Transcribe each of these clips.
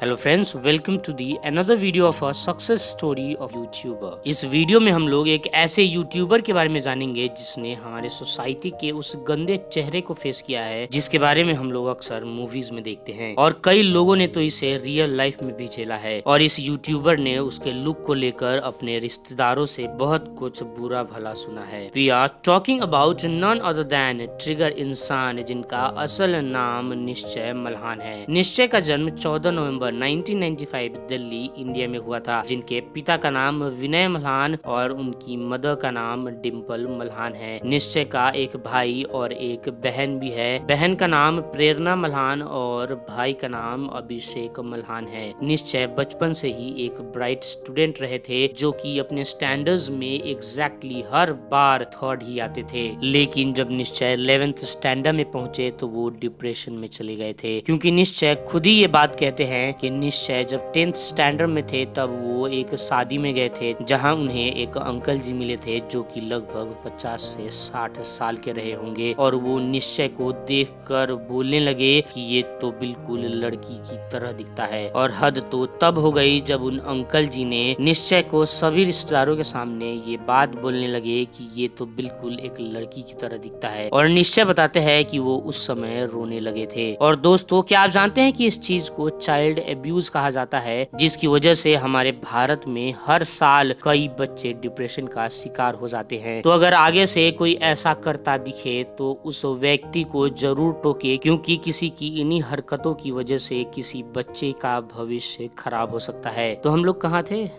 Hello friends, welcome to the another video of a success story of YouTuber. इस video में हम लोग एक ऐसे यूट्यूबर के बारे में जानेंगे जिसने हमारे सोसाइटी के उस गंदे चेहरे को फेस किया है जिसके बारे में हम लोग अक्सर मूवीज में देखते हैं, और कई लोगों ने तो इसे रियल लाइफ में भी झेला है। और इस यूट्यूबर ने उसके लुक को लेकर अपने रिश्तेदारों से बहुत कुछ बुरा भला सुना है। We are talking about none other than trigger इंसान, जिनका असल नाम निश्चय मल्हान है। निश्चय का जन्म 14 नवंबर 1995 दिल्ली, इंडिया में हुआ था, जिनके पिता का नाम विनय मल्हान और उनकी मदर का नाम डिम्पल मल्हान है। निश्चय का एक भाई और एक बहन भी है। बहन का नाम प्रेरणा मल्हान और भाई का नाम अभिषेक मल्हान है। निश्चय बचपन से ही एक ब्राइट स्टूडेंट रहे थे, जो कि अपने स्टैंडर्ड्स में एग्जैक्टली हर बार थर्ड ही आते थे। लेकिन जब निश्चय 11th स्टैंडर्ड में पहुंचे तो वो डिप्रेशन में चले गए थे, क्योंकि निश्चय खुद ही ये बात कहते हैं कि निश्चय जब 10th स्टैंडर्ड में थे तब वो एक शादी में गए थे, जहां उन्हें एक अंकल जी मिले थे जो कि लगभग 50 से 60 साल के रहे होंगे, और वो निश्चय को देखकर बोलने लगे कि ये तो बिल्कुल लड़की की तरह दिखता है। और हद तो तब हो गई जब उन अंकल जी ने निश्चय को सभी रिश्तेदारों के सामने ये बात बोलने लगे कि ये तो बिल्कुल एक लड़की की तरह दिखता है। और निश्चय बताते हैं कि वो उस समय रोने लगे थे। और दोस्तों, क्या आप जानते हैं कि इस चीज को चाइल्ड एब्यूज कहा जाता है, जिसकी वजह से हमारे भारत में हर साल कई बच्चे डिप्रेशन का शिकार हो जाते हैं। तो अगर आगे से कोई ऐसा करता दिखे तो उस व्यक्ति को जरूर टोके, क्योंकि किसी की इन्हीं हरकतों की वजह से किसी बच्चे का भविष्य खराब हो सकता है। तो हम लोग कहाँ थे?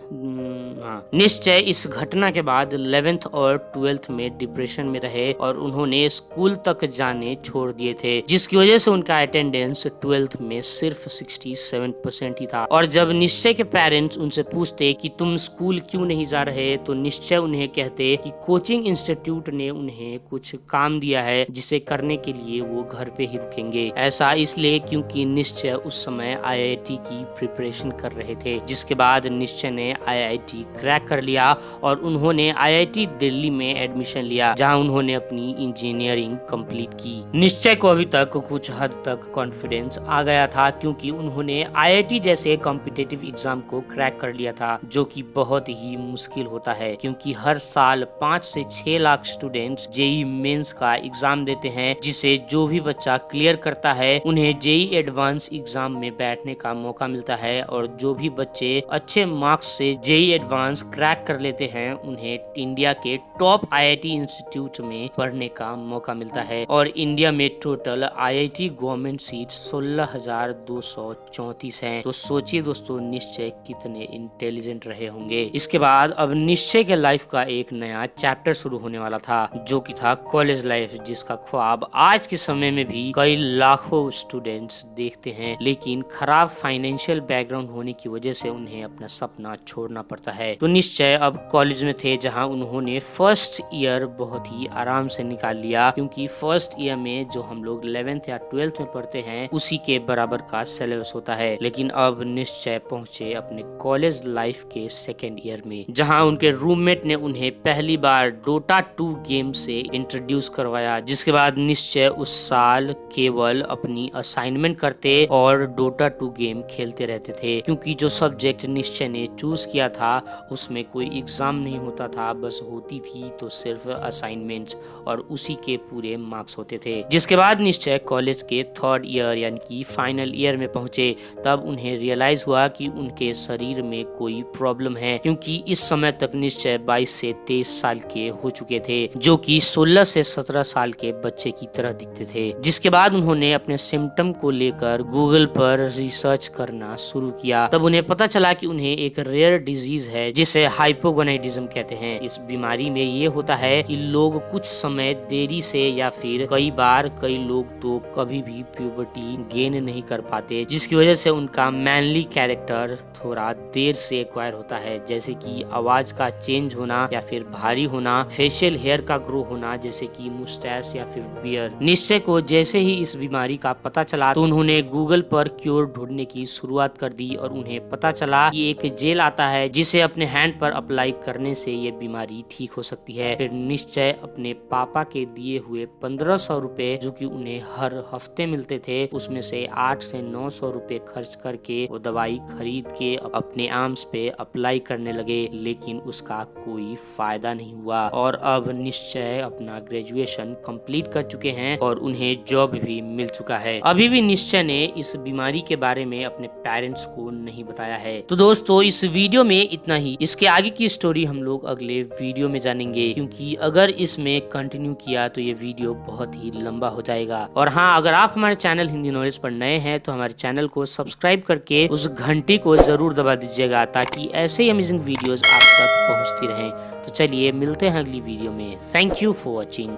निश्चय इस घटना के बाद 11th और 12th में डिप्रेशन में रहे और उन्होंने स्कूल तक जाने छोड़ दिए थे, जिसकी वजह से उनका अटेंडेंस 12th में सिर्फ 67% ही था। और जब निश्चय के पेरेंट्स उनसे पूछते कि तुम स्कूल क्यों नहीं जा रहे, तो निश्चय उन्हें कहते कि कोचिंग इंस्टीट्यूट ने उन्हें कुछ काम दिया है जिसे करने के लिए वो घर पे ही रुकेंगे। ऐसा इसलिए क्योंकि निश्चय उस समय आईआईटी की प्रिपरेशन कर रहे थे, जिसके बाद निश्चय ने आईआईटी क्रैक कर लिया और उन्होंने आईआईटी दिल्ली में एडमिशन लिया, जहां उन्होंने अपनी इंजीनियरिंग कंप्लीट की। निश्चय को अभी तक कुछ हद तक कॉन्फिडेंस आ गया था, क्योंकि उन्होंने आईआईटी जैसे कॉम्पिटिटिव एग्जाम को क्रैक कर लिया था, जो कि बहुत ही मुश्किल होता है, क्योंकि हर साल 5 से 6 लाख स्टूडेंट्स जेई मेंस का एग्जाम देते हैं, जिसे जो भी बच्चा क्लियर करता है उन्हें जेई एडवांस एग्जाम में बैठने का मौका मिलता है, और जो भी बच्चे अच्छे मार्क्स से जेई एडवांस क्रैक कर लेते हैं उन्हें इंडिया के टॉप आईआईटी इंस्टीट्यूट में पढ़ने का मौका मिलता है। और इंडिया में टोटल आईआईटी गवर्नमेंट सीट 16,234 हैं। तो सोचिए दोस्तों, निश्चय कितने इंटेलिजेंट रहे होंगे। इसके बाद अब निश्चय के लाइफ का एक नया चैप्टर शुरू होने वाला था, जो कि था कॉलेज लाइफ, जिसका ख्वाब आज के समय में भी कई लाखों स्टूडेंट्स देखते हैं, लेकिन खराब फाइनेंशियल बैकग्राउंड होने की वजह से उन्हें अपना सपना छोड़ना पड़ता है। तो निश्चय अब कॉलेज में थे, जहां उन्होंने फर्स्ट ईयर बहुत ही आराम से निकाल लिया, क्योंकि फर्स्ट ईयर में जो हम लोग 11th या 12th में पढ़ते हैं उसी के बराबर का सिलेबस होता है। लेकिन अब निश्चय पहुंचे अपने कॉलेज लाइफ के सेकेंड ईयर में, जहां उनके रूममेट ने उन्हें पहली बार डोटा 2 गेम से इंट्रोड्यूस करवाया, जिसके बाद निश्चय उस साल केवल अपनी असाइनमेंट करते और डोटा 2 गेम खेलते रहते थे, क्योंकि जो सब्जेक्ट निश्चय ने चूज किया था उसमें कोई एग्जाम नहीं होता था, बस होती थी तो सिर्फ असाइनमेंट्स, और उसी के पूरे मार्क्स होते थे। जिसके बाद निश्चय कॉलेज के थर्ड ईयर यानी कि फाइनल ईयर में पहुंचे, तब उन्हें रियलाइज हुआ कि उनके शरीर में कोई प्रॉब्लम है, क्योंकि इस समय तक निश्चय 22 से 23 साल के हो चुके थे, जो कि 16 से 17 साल के बच्चे की तरह दिखते थे। जिसके बाद उन्होंने अपने सिम्टम को लेकर गूगल पर रिसर्च करना शुरू किया। तब उन्हें पता चला कि उन्हें एक रेयर डिजीज है जिसे हाइपोगोनाइडिज्म कहते हैं। इस बीमारी में ये होता है कि लोग कुछ समय देरी से या फिर कई बार कई लोग तो कभी भी प्यूबर्टी गेन नहीं कर पाते, जिसकी वजह से उनका मैनली कैरेक्टर थोड़ा देर से एक्वायर होता है, जैसे कि आवाज का चेंज होना या फिर भारी होना, फेशियल हेयर का ग्रो होना जैसे कि मुस्टैच या फिर बियर। निश्चय को जैसे ही इस बीमारी का पता चला तो उन्होंने गूगल पर क्योर ढूंढने की शुरुआत कर दी, और उन्हें पता चला कि एक जेल आता है जिसे अपने हैंड पर अप्लाई करने से ये बीमारी ठीक हो सकती है। फिर निश्चय अपने पापा के दिए हुए 1500 रुपए, जो कि उन्हें हर हफ्ते मिलते थे, उसमें से 8 से 900 रुपए खर्च इन्वेस्ट करके वो दवाई खरीद के अपने आर्म्स पे अप्लाई करने लगे, लेकिन उसका कोई फायदा नहीं हुआ और अब निश्चय अपना ग्रेजुएशन कंप्लीट कर चुके हैं और उन्हें जॉब भी मिल चुका है। अभी भी निश्चय ने इस बीमारी के बारे में अपने पेरेंट्स को नहीं बताया है। तो दोस्तों इस वीडियो में इतना ही। इसके आगे की स्टोरी हम लोग अगले वीडियो में जानेंगे, क्योंकि अगर इसमें कंटिन्यू किया तो ये वीडियो बहुत ही लंबा हो जाएगा। और हाँ, अगर आप हमारे चैनल हिंदी नॉलेज पर नए हैं तो हमारे चैनल को सब्सक्राइब करके उस घंटी को जरूर दबा दीजिएगा, ताकि ऐसे ही अमेजिंग वीडियोस आप तक पहुंचती रहें। तो चलिए मिलते हैं अगली वीडियो में। Thank you for watching.